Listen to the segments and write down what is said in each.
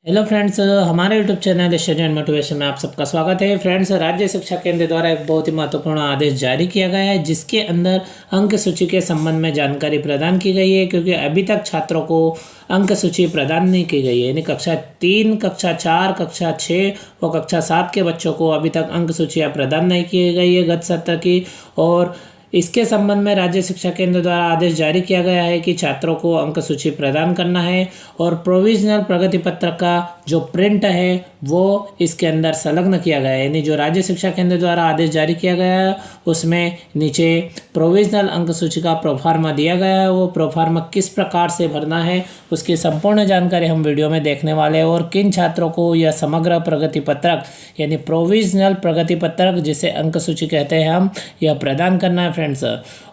Hello friends, हमारे YouTube channel study and motivation में आप सबका स्वागत है। फ्रेंड्स, राज्य शिक्षा केंद्र द्वारा एक बहुत ही महत्वपूर्ण आदेश जारी किया गया है जिसके अंदर अंक सूची के संबंध में जानकारी प्रदान की गई है, क्योंकि अभी तक छात्रों को अंक सूची प्रदान नहीं की गई है। यानी कक्षा 3, कक्षा 4, कक्षा 6 और कक्षा 7 के बच्चों को अभी तक अंक सूचियाँ प्रदान नहीं की गई है गत सत्र की। और इसके संबंध में राज्य शिक्षा केंद्र द्वारा आदेश जारी किया गया है कि छात्रों को अंक सूची प्रदान करना है और प्रोविजनल प्रगति पत्र का जो प्रिंट है वो इसके अंदर संलग्न किया गया है। यानी जो राज्य शिक्षा केंद्र द्वारा आदेश जारी किया गया है उसमें नीचे प्रोविजनल अंक सूची का प्रोफार्मा दिया गया है। वो प्रोफार्मा किस प्रकार से भरना है उसकी संपूर्ण जानकारी हम वीडियो में देखने वाले हैं, और किन छात्रों को यह समग्र प्रगति पत्रक यानी प्रोविजनल प्रगति पत्रक जिसे अंक सूची कहते हैं हम यह प्रदान करना है फ्रेंड्स।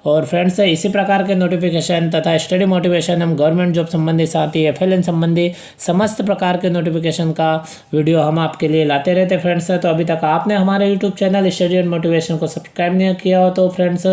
और फ्रेंड्स, इसी प्रकार के नोटिफिकेशन तथा स्टडी मोटिवेशन हम गवर्नमेंट जॉब संबंधी साथ ही FLN संबंधी समस्त प्रकार के नोटिफिकेशन का वीडियो हम आपके लिए लाते रहते हैं फ्रेंड्स। तो अभी तक आपने हमारे YouTube channel study and motivation को सब्सक्राइब नहीं किया हो तो फ्रेंड्स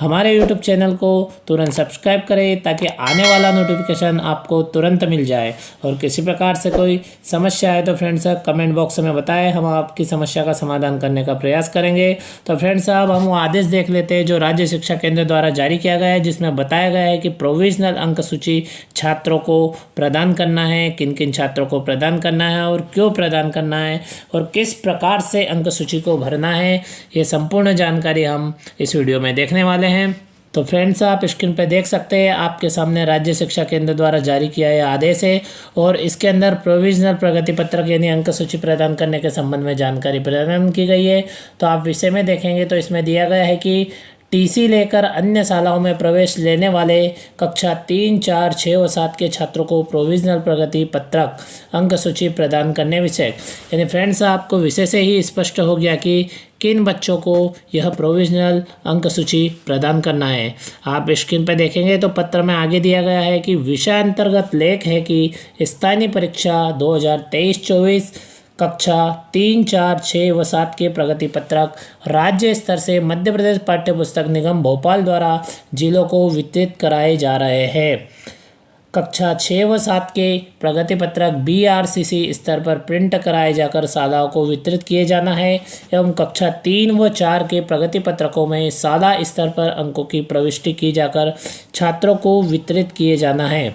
हमारे यूट्यूब चैनल को तुरंत सब्सक्राइब करें ताकि आने वाला नोटिफिकेशन आपको तुरंत मिल जाए। और किसी प्रकार से कोई समस्या है तो फ्रेंड्स कमेंट बॉक्स में बताएं, हम आपकी समस्या का समाधान करने का प्रयास करेंगे। तो फ्रेंड्स, अब हम वो आदेश देख लेते हैं जो राज्य शिक्षा केंद्र द्वारा जारी किया गया है, जिसमें बताया गया है कि प्रोविजनल अंक सूची छात्रों को प्रदान करना है, किन किन छात्रों को प्रदान करना है और क्यों प्रदान करना है और किस प्रकार से अंक सूची को भरना है, ये संपूर्ण जानकारी हम इस वीडियो में देखने वाले हैं। तो फ्रेंड्स, आप स्क्रीन पर देख सकते हैं, आपके सामने राज्य शिक्षा केंद्र द्वारा जारी किया यह आदेश है और इसके अंदर प्रोविजनल प्रगति पत्रक यानी अंक सूची प्रदान करने के संबंध में जानकारी प्रदान की गई है। तो आप विषय में देखेंगे तो इसमें दिया गया है कि TC लेकर अन्य शालाओं में प्रवेश लेने वाले कक्षा 3, 4, 6 और 7 के छात्रों को प्रोविजनल प्रगति पत्रक अंक सूची प्रदान करने विषय। यानी फ्रेंड्स, आपको विषय से ही स्पष्ट हो गया कि किन बच्चों को यह प्रोविजनल अंक सूची प्रदान करना है। आप स्क्रीन पर देखेंगे तो पत्र में आगे दिया गया है कि विषय अंतर्गत लेख है कि स्थानीय परीक्षा 2023-24 कक्षा 3, 4, 6 व 7 के प्रगति पत्रक राज्य स्तर से मध्य प्रदेश पाठ्य पुस्तक निगम भोपाल द्वारा जिलों को वितरित कराए जा रहे हैं। कक्षा 6 व 7 के प्रगति पत्रक BRCC स्तर पर प्रिंट कराए जाकर शालाओं को वितरित किए जाना है एवं कक्षा 3 व 4 के प्रगति पत्रकों में शाला स्तर पर अंकों की प्रविष्टि की जाकर छात्रों को वितरित किए जाना है।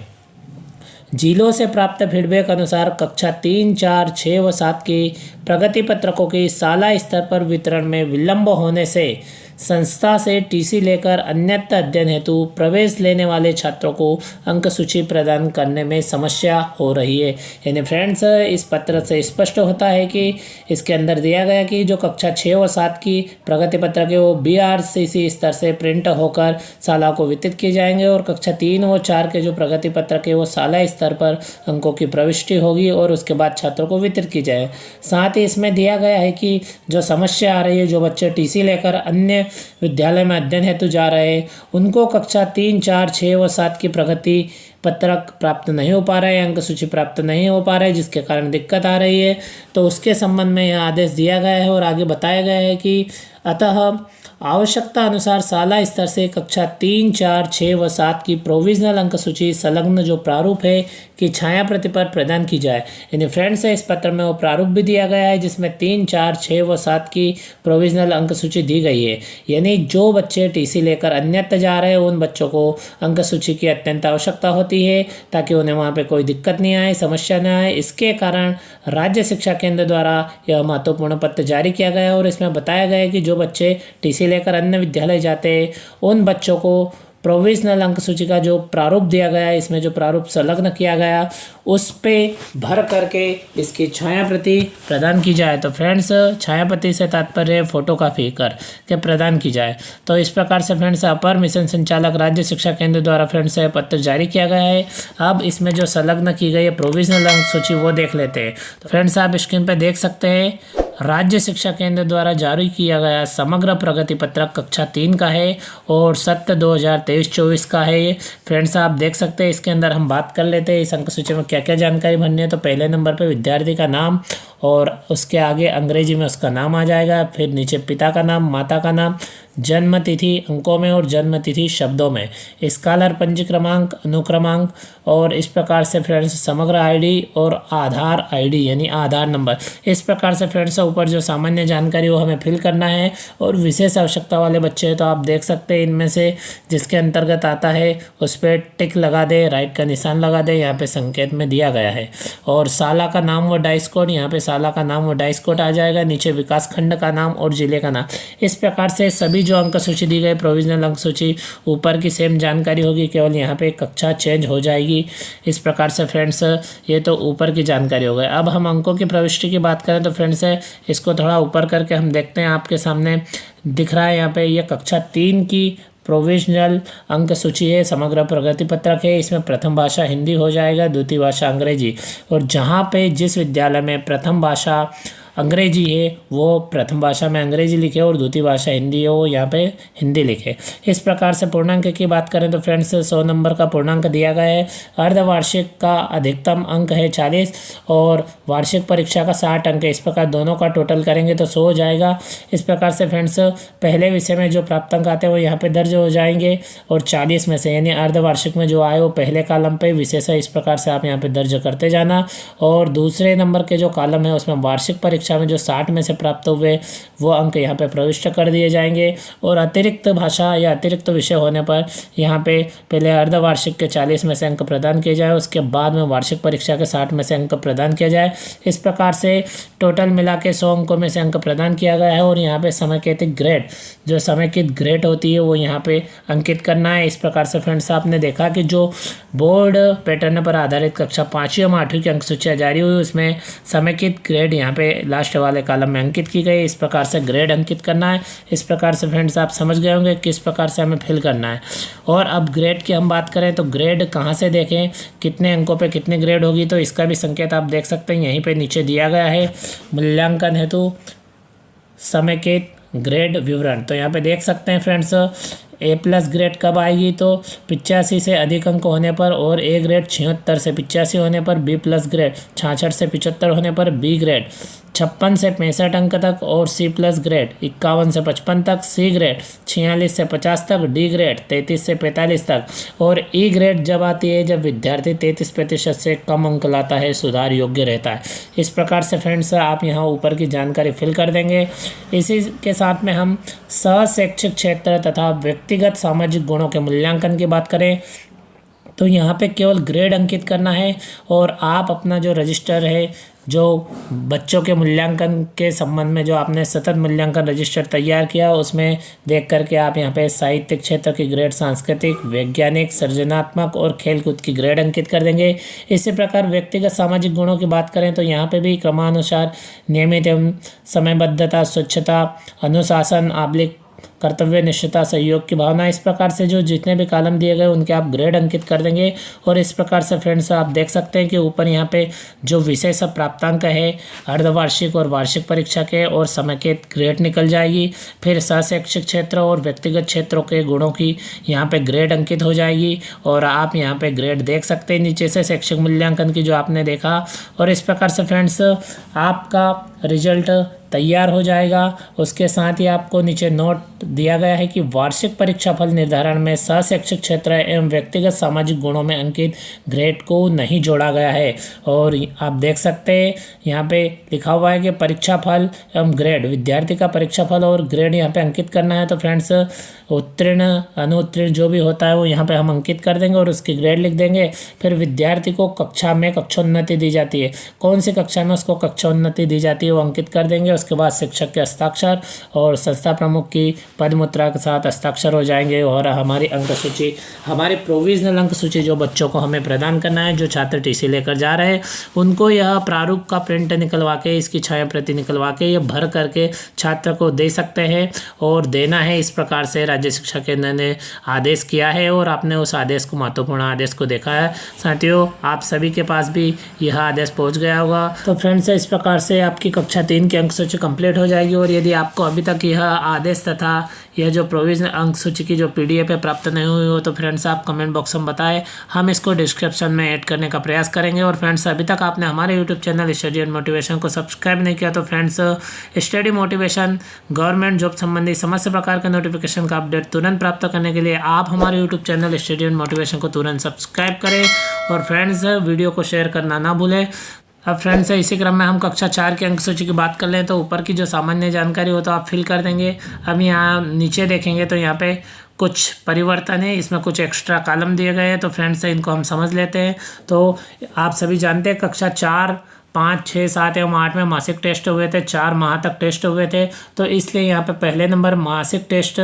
जिलों से प्राप्त फीडबैक अनुसार कक्षा 3, 4, 6 व 7 के प्रगति पत्रकों की शाला स्तर पर वितरण में विलंब होने से संस्था से TC लेकर अन्यत्र अध्ययन हेतु प्रवेश लेने वाले छात्रों को अंक सूची प्रदान करने में समस्या हो रही है। यानी फ्रेंड्स, इस पत्र से स्पष्ट होता है कि इसके अंदर दिया गया कि जो कक्षा 6 व 7 की प्रगति पत्रक है वो BRCC स्तर से प्रिंट होकर शाला को वितरित किए जाएंगे और कक्षा 3 व 4 के जो प्रगति पत्रक है वो शाला स्तर पर अंकों की प्रविष्टि होगी और उसके बाद छात्रों को वितरित की जाए। साथ ही इसमें दिया गया है कि जो समस्या आ रही है, जो बच्चे TC लेकर अन्य विद्यालय में अध्ययन हेतु जा रहे हैं उनको कक्षा 3, 4, 6 व 7 की प्रगति पत्रक प्राप्त नहीं हो पा रहे हैं, अंक सूची प्राप्त नहीं हो पा रहे, जिसके कारण दिक्कत आ रही है। तो उसके संबंध में यह आदेश दिया गया है और आगे बताया गया है कि अतः आवश्यकता अनुसार शाला स्तर से कक्षा 3, 4, 6 व 7 की प्रोविजनल अंक सूची संलग्न जो प्रारूप है कि छाया प्रति पर प्रदान की जाए। यानी फ्रेंड्स, इस पत्र में वो प्रारूप भी दिया गया है जिसमें 3, 4, 6 व 7 की प्रोविजनल अंक सूची दी गई है। यानी जो बच्चे TC लेकर अन्यत्र जा रहे हैं उन बच्चों को अंक सूची की अत्यंत आवश्यकता होती है ताकि उन्हें वहाँ पे कोई दिक्कत नहीं आए, समस्या न आए। इसके कारण राज्य शिक्षा केंद्र द्वारा यह महत्वपूर्ण पत्र जारी किया गया है और इसमें बताया गया है कि जो बच्चे TC लेकर अन्य विद्यालय जाते हैं उन बच्चों को प्रोविजनल अंक सूची का जो प्रारूप दिया गया है, इसमें जो प्रारूप संलग्न किया गया उस पे भर करके इसकी छाया प्रति प्रदान की जाए। तो फ्रेंड्स, छाया प्रति से तात्पर्य फोटो कॉपी कर के प्रदान की जाए। तो इस प्रकार से फ्रेंड्स अपर मिशन संचालक राज्य शिक्षा केंद्र द्वारा फ्रेंड्स पत्र जारी किया गया है। अब इसमें जो संलग्न की गई है प्रोविजनल अंक सूची वो देख लेते हैं। तो फ्रेंड्स, आप स्क्रीन पर देख सकते हैं राज्य शिक्षा केंद्र द्वारा जारी किया गया समग्र प्रगति पत्रक कक्षा 3 का है और सत्र 2023-24 का है ये। फ्रेंड्स, आप देख सकते हैं इसके अंदर हम बात कर लेते हैं इस अंक सूची में क्या क्या जानकारी भरनी है। तो पहले नंबर पे विद्यार्थी का नाम और उसके आगे अंग्रेजी में उसका नाम आ जाएगा, फिर नीचे पिता का नाम, माता का नाम, जन्म तिथि अंकों में और जन्म तिथि शब्दों में, स्कॉलर पंजी क्रमांक, अनुक्रमांक, और इस प्रकार से फ्रेंड्स समग्र आईडी और आधार आईडी यानी आधार नंबर। इस प्रकार से फ्रेंड्स ऊपर जो सामान्य जानकारी वो हमें फिल करना है। और विशेष आवश्यकता वाले बच्चे हैं तो आप देख सकते हैं इनमें से जिसके अंतर्गत आता है उस पर टिक लगा दे, राइट का निशान लगा दे, यहाँ पे संकेत में दिया गया है। और साला का नाम व डाइस कोड, यहाँ पे साला का नाम व डाइस कोड आ जाएगा, नीचे विकास खंड का नाम और जिले का नाम। इस प्रकार से सभी जो अंक सूची दी गई प्रोविजनल अंक सूची ऊपर की सेम जानकारी होगी, केवल यहाँ पे कक्षा चेंज हो जाएगी। इस प्रकार से फ्रेंड्स ये तो ऊपर की जानकारी हो गई। अब हम अंकों की प्रविष्टि की बात करें तो फ्रेंड्स इसको थोड़ा ऊपर करके हम देखते हैं, आपके सामने दिख रहा है यहाँ पे ये कक्षा 3 की प्रोविजनल अंक सूची है, समग्र प्रगति पत्रक है। इसमें प्रथम भाषा हिंदी हो जाएगा, द्वितीय भाषा अंग्रेजी, और जहाँ पे जिस विद्यालय में प्रथम भाषा अंग्रेजी है वो प्रथम भाषा में अंग्रेजी लिखे और द्वितीय भाषा हिंदी है वो यहाँ पे हिंदी लिखे। इस प्रकार से पूर्णांक की बात करें तो फ्रेंड्स 100 नंबर का पूर्णांक दिया गया है। अर्धवार्षिक का अधिकतम अंक है 40 और वार्षिक परीक्षा का 60 अंक है। इस प्रकार दोनों का टोटल करेंगे तो 100 हो जाएगा। इस प्रकार से फ्रेंड्स पहले विषय में जो प्राप्तांक आते हैं वो यहाँ पे दर्ज हो जाएंगे और 40 में से यानी अर्धवार्षिक में जो आए वो पहले कॉलम पे विशेष है। इस प्रकार से आप यहाँ पे दर्ज करते जाना। और दूसरे नंबर के जो कॉलम है उसमें वार्षिक परीक्षा में जो 60 में से प्राप्त हुए वो अंक यहाँ पे प्रविष्ट कर दिए जाएंगे। और अतिरिक्त भाषा या अतिरिक्त विषय होने पर यहाँ पे पहले अर्धवार्षिक के 40 में से अंक प्रदान किए जाए, उसके बाद में वार्षिक परीक्षा के 60 में से अंक प्रदान किया जाए। इस प्रकार से टोटल मिला के 100 अंकों में से अंक प्रदान किया गया है। और यहाँ पे समेकित ग्रेड, जो समेकित ग्रेड होती है वो यहाँ पे अंकित करना है। इस प्रकार से फ्रेंड्स आपने देखा कि जो बोर्ड पैटर्न पर आधारित कक्षा 5वीं और 8वीं की अंक सूचियाँ जारी हुई उसमें समेकित ग्रेड यहाँ पे लास्ट वाले कॉलम में अंकित की गई। इस प्रकार से ग्रेड अंकित करना है। इस प्रकार से फ्रेंड्स आप समझ गए होंगे किस प्रकार से हमें फिल करना है। और अब ग्रेड की हम बात करें तो ग्रेड कहाँ से देखें, कितने अंकों पे कितने ग्रेड होगी, तो इसका भी संकेत आप देख सकते हैं यहीं पे नीचे दिया गया है। मूल्यांकन हेतु समेकित ग्रेड विवरण, तो यहाँ पे देख सकते हैं फ्रेंड्स A+ ग्रेड कब आएगी तो 85 से अधिक अंक होने पर, और A ग्रेड 76 से 85 होने पर, B+ ग्रेड 66 से 75 होने पर, B ग्रेड 56 से 65 अंक तक, और C+ ग्रेड 51 से 55 तक, C ग्रेड 46 से 50 तक, D ग्रेड 33 से 45 तक, और E ग्रेड जब आती है जब विद्यार्थी 33% से कम अंक लाता है, सुधार योग्य रहता है। इस प्रकार से फ्रेंड्स आप यहाँ ऊपर की जानकारी फिल कर देंगे। इसी के साथ में हम शैक्षिक क्षेत्र तथा व्यक्तिगत सामाजिक गुणों के मूल्यांकन की बात करें तो यहाँ पे केवल ग्रेड अंकित करना है। और आप अपना जो रजिस्टर है, जो बच्चों के मूल्यांकन के संबंध में जो आपने सतत मूल्यांकन रजिस्टर तैयार किया उसमें देख करके आप यहाँ पे साहित्यिक क्षेत्र की ग्रेड, सांस्कृतिक, वैज्ञानिक, सृजनात्मक और खेलकूद की ग्रेड अंकित कर देंगे। इसी प्रकार व्यक्तिगत सामाजिक गुणों की बात करें तो यहाँ पे भी क्रमानुसार नियमित एवं समयबद्धता, स्वच्छता, अनुशासन, कर्तव्य निष्ठता, सहयोग की भावना, इस प्रकार से जो जितने भी कॉलम दिए गए उनके आप ग्रेड अंकित कर देंगे। और इस प्रकार से फ्रेंड्स आप देख सकते हैं कि ऊपर यहाँ पे जो विषय सब प्राप्तांक है अर्धवार्षिक और वार्षिक परीक्षा के और समेकित ग्रेड निकल जाएगी। फिर शैक्षिक क्षेत्र और व्यक्तिगत क्षेत्रों के गुणों की यहाँ पे ग्रेड अंकित हो जाएगी और आप यहाँ पे ग्रेड देख सकते हैं नीचे से शैक्षिक मूल्यांकन की जो आपने देखा। और इस प्रकार से फ्रेंड्स आपका रिजल्ट तैयार हो जाएगा। उसके साथ ही आपको नीचे नोट दिया गया है कि वार्षिक परीक्षा फल निर्धारण में शैक्षिक क्षेत्र एवं व्यक्तिगत सामाजिक गुणों में अंकित ग्रेड को नहीं जोड़ा गया है। और आप देख सकते हैं यहाँ पे लिखा हुआ है कि परीक्षा फल एवं ग्रेड, विद्यार्थी का परीक्षा फल और ग्रेड यहाँ पे अंकित करना है। तो फ्रेंड्स उत्तीर्ण, अनुत्तीर्ण जो भी होता है वो यहाँ पे हम अंकित कर देंगे और उसकी ग्रेड लिख देंगे। फिर विद्यार्थी को कक्षा में कक्षोन्नति दी जाती है, कौन सी कक्षा में उसको कक्षोन्नति दी जाती है वो अंकित कर देंगे। उसके बाद शिक्षक के हस्ताक्षर और संस्था प्रमुख की पदमुद्रा के साथ हस्ताक्षर हो जाएंगे। और हमारी अंक सूची, हमारी प्रोविजनल अंक सूची जो बच्चों को हमें प्रदान करना है, जो छात्र टीसी लेकर जा रहे हैं उनको यह प्रारूप का प्रिंट निकलवा के, इसकी छाया प्रति निकलवा के ये भर करके छात्र को दे सकते हैं और देना है। इस प्रकार से राज्य शिक्षा केंद्र ने आदेश किया है और आपने उस आदेश को, महत्वपूर्ण आदेश को देखा है। साथियों आप सभी के पास भी यह आदेश पहुँच गया होगा। तो फ्रेंड्स इस प्रकार से आपकी कक्षा 3 की अंक सूची कंप्लीट हो जाएगी। और यदि आपको अभी तक यह आदेश तथा यह जो प्रोविजनल अंक सूची की जो PDF है प्राप्त नहीं हुई हो तो फ्रेंड्स आप कमेंट बॉक्स में बताएं, हम इसको डिस्क्रिप्शन में ऐड करने का प्रयास करेंगे। और फ्रेंड्स अभी तक आपने हमारे YouTube channel study and motivation को सब्सक्राइब नहीं किया तो friends study motivation government job संबंधी समस्त प्रकार के नोटिफिकेशन का अपडेट तुरंत प्राप्त करने के लिए आप हमारे YouTube channel study and motivation को तुरंत सब्सक्राइब करें और फ्रेंड्स वीडियो को शेयर करना ना भूलें। अब फ्रेंड्स इसी क्रम में हम कक्षा 4 की अंक सूची की बात कर लें तो ऊपर की जो सामान्य जानकारी हो तो आप फिल कर देंगे। अब यहाँ नीचे देखेंगे तो यहाँ पे कुछ परिवर्तन है, इसमें कुछ एक्स्ट्रा कॉलम दिए गए हैं तो फ्रेंड्स इनको हम समझ लेते हैं। तो आप सभी जानते हैं कक्षा 4, 5, 6, 7 एवं 8 में मासिक टेस्ट हुए थे, 4 माह तक टेस्ट हुए थे। तो इसलिए यहाँ पे पहले नंबर मासिक टेस्ट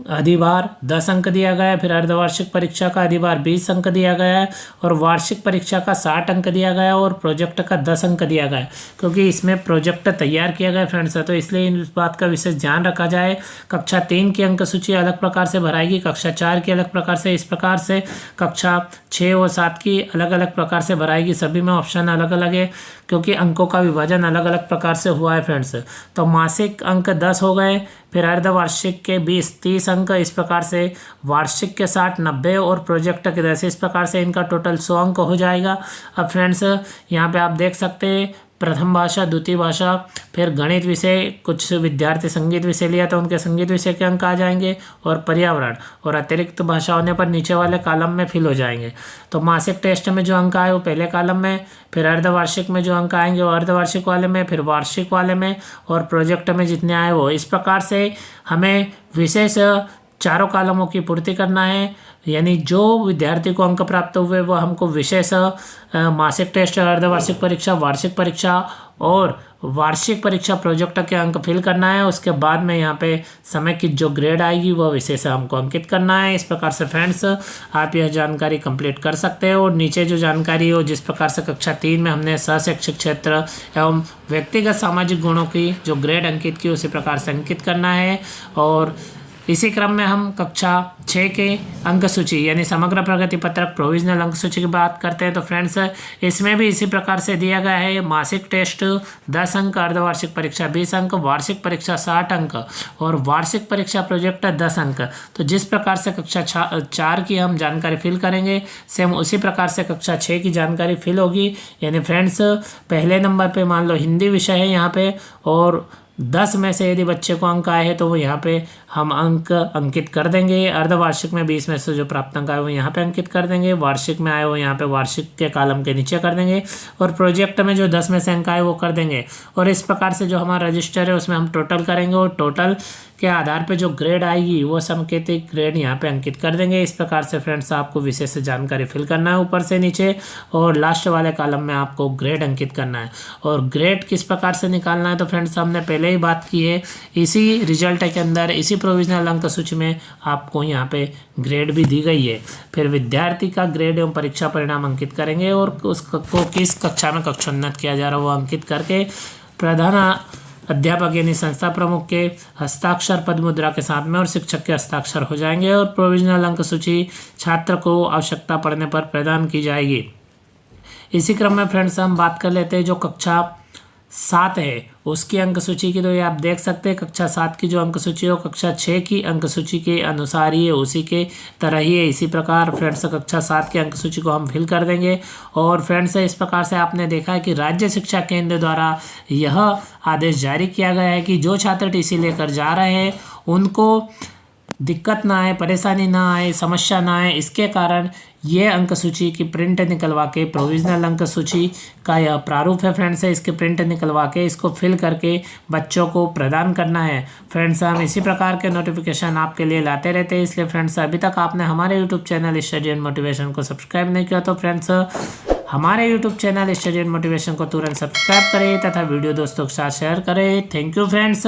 अधिभार 10 अंक दिया गया है, फिर अर्धवार्षिक परीक्षा का अधिभार 20 अंक दिया गया है और वार्षिक परीक्षा का 60 अंक दिया गया है और प्रोजेक्ट का 10 अंक दिया गया है, क्योंकि इसमें प्रोजेक्ट तैयार किया गया फ्रेंड्स। तो इसलिए इस बात का विशेष ध्यान रखा जाए। कक्षा 3 की अंक सूची अलग प्रकार से भराएगी, कक्षा 4 की अलग प्रकार से, इस प्रकार से कक्षा 6 और 7 की अलग अलग प्रकार से भराएगी। सभी में ऑप्शन अलग अलग है क्योंकि अंकों का विभाजन अलग अलग प्रकार से हुआ है फ्रेंड्स। तो मासिक अंक 10 हो गए, फिर अर्धवार्षिक के 20-30 अंक, इस प्रकार से वार्षिक के 60-90 और प्रोजेक्ट के 10, इस प्रकार से इनका टोटल 100 अंक हो जाएगा। अब फ्रेंड्स यहाँ पे आप देख सकते हैं प्रथम भाषा, द्वितीय भाषा, फिर गणित विषय, कुछ विद्यार्थी संगीत विषय लिया तो उनके संगीत विषय के अंक आ जाएंगे और पर्यावरण और अतिरिक्त भाषा होने पर नीचे वाले कॉलम में फिल हो जाएंगे। तो मासिक टेस्ट में जो अंक आए वो पहले कॉलम में, फिर अर्धवार्षिक में जो अंक आएंगे वो अर्धवार्षिक वाले में, फिर वार्षिक वाले में और प्रोजेक्ट में जितने आए वो। इस प्रकार से हमें विशेष चारों कॉलमों की पूर्ति करना है, यानी जो विद्यार्थी को अंक प्राप्त हुए वो हमको विशेष मासिक टेस्ट, अर्धवार्षिक परीक्षा, वार्षिक परीक्षा और वार्षिक परीक्षा प्रोजेक्ट के अंक फिल करना है। उसके बाद में यहाँ पे समय की जो ग्रेड आएगी वो विशेष हमको अंकित करना है। इस प्रकार से फ्रेंड्स आप यह जानकारी कंप्लीट कर सकते हैं। और नीचे जो जानकारी हो जिस प्रकार से कक्षा 3 में हमने शैक्षिक क्षेत्र एवं व्यक्तिगत सामाजिक गुणों की जो ग्रेड अंकित की उसी प्रकार से अंकित करना है। और इसी क्रम में हम कक्षा 6 के अंक सूची यानी समग्र प्रगति पत्रक प्रोविजनल अंक सूची की बात करते हैं तो फ्रेंड्स इसमें भी इसी प्रकार से दिया गया है। मासिक टेस्ट 10 अंक, अर्धवार्षिक परीक्षा 20 अंक, वार्षिक परीक्षा 60 अंक और वार्षिक परीक्षा प्रोजेक्ट 10 अंक। तो जिस प्रकार से कक्षा 4 की हम जानकारी फिल करेंगे सेम उसी प्रकार से कक्षा 6 की जानकारी फिल होगी। यानी फ्रेंड्स पहले नंबर पे मान लो हिंदी विषय है यहाँ पे और 10 में से यदि बच्चे को अंक आए हैं तो वो यहाँ पे हम अंक अंकित कर देंगे। अर्धवार्षिक में 20 में से जो प्राप्त अंक आए वो यहाँ पे अंकित कर देंगे, वार्षिक में आए वो यहाँ पे वार्षिक के कॉलम के नीचे कर देंगे और प्रोजेक्ट में जो 10 में से अंक आए वो कर देंगे। और इस प्रकार से जो हमारा रजिस्टर है उसमें हम टोटल करेंगे और टोटल के आधार पे जो ग्रेड आएगी वो सांकेतिक ग्रेड यहाँ पे अंकित कर देंगे। इस प्रकार से फ्रेंड्स आपको विशेष जानकारी फिल करना है ऊपर से नीचे और लास्ट वाले कॉलम में आपको ग्रेड अंकित करना है। और ग्रेड किस प्रकार से निकालना है तो फ्रेंड्स हमने पहले ही बात की है, इसी रिजल्ट के अंदर इसी प्रोविजनल अंक सूची में आपको यहाँ पे ग्रेड भी दी गई है। फिर विद्यार्थी का ग्रेड एवं परीक्षा परिणाम अंकित करेंगे और उसको किस कक्षा में कक्षोन्नत किया जा रहा है वो अंकित करके प्रधान अध्यापक यानी संस्था प्रमुख के हस्ताक्षर पद मुद्रा के साथ में और शिक्षक के हस्ताक्षर हो जाएंगे और प्रोविजनल अंक सूची छात्र को आवश्यकता पड़ने पर प्रदान की जाएगी। इसी क्रम में फ्रेंड्स हम बात कर लेते हैं जो कक्षा 7 है उसकी अंक सूची की। तो ये आप देख सकते हैं कक्षा 7 की जो अंक सूची है वो कक्षा 6 की अंक सूची के अनुसार ही है, उसी के तरह ही है। इसी प्रकार फ्रेंड्स कक्षा 7 की अंक सूची को हम फिल कर देंगे। और फ्रेंड्स इस प्रकार से आपने देखा है कि राज्य शिक्षा केंद्र द्वारा यह आदेश जारी किया गया है कि जो छात्र टीसी लेकर जा रहे हैं उनको दिक्कत ना आए, परेशानी ना आए, समस्या ना आए, इसके कारण ये अंक सूची की प्रिंट निकलवा के प्रोविजनल अंक सूची का यह प्रारूप है फ्रेंड्स, इसके प्रिंट निकलवा के इसको फिल करके बच्चों को प्रदान करना है। फ्रेंड्स हम इसी प्रकार के नोटिफिकेशन आपके लिए लाते रहते हैं, इसलिए फ्रेंड्स अभी तक आपने हमारे YouTube channel study and motivation को सब्सक्राइब नहीं किया तो फ्रेंड्स हमारे YouTube channel study and motivation को तुरंत सब्सक्राइब करें तथा वीडियो दोस्तों के साथ शेयर करें। Thank you friends.